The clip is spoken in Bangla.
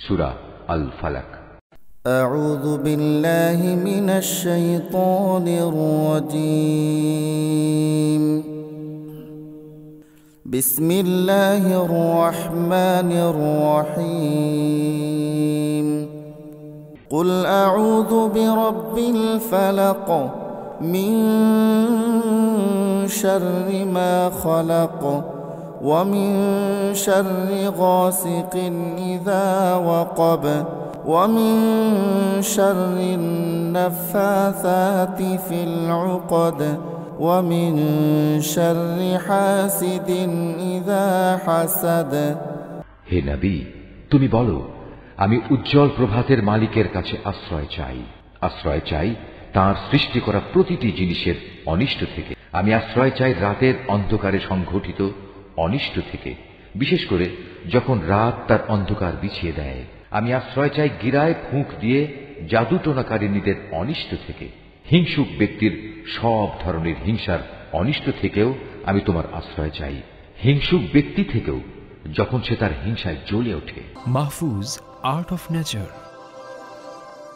সূরা আল ফালাক। أعوذ بالله من الشيطان الرجيم بسم الله الرحمن الرحيم قل أعوذ برب الفلق من شر ما خلق ومن شر غاسق إذا وقب ومن شر النفاثات في العقد ومن شر حاسد إذا حسد। হে নবী, তুমি বলো, আমি উজ্জ্বল প্রভাতের মালিকের কাছে আশ্রয় চাই তাঁর সৃষ্টি করা প্রতিটি জিনিসের অনিষ্ট থেকে। আমি আশ্রয় চাই রাতের অন্ধকারে সংঘটিত অনিষ্ট থেকে, বিশেষ করে যখন রাত তার অন্ধকার বিছিয়ে দেয়। আমি আশ্রয় চাই গিরায় ফুঁক দিয়ে জাদুটোনাকারিনীদের অনিষ্ট থেকে। হিংসুক ব্যক্তির সব ধরনের হিংসার অনিষ্ট থেকেও আমি তোমার আশ্রয় চাই, হিংসুক ব্যক্তি থেকেও যখন সে তার হিংসায় জ্বলে ওঠে। Mahfuz, art of nature.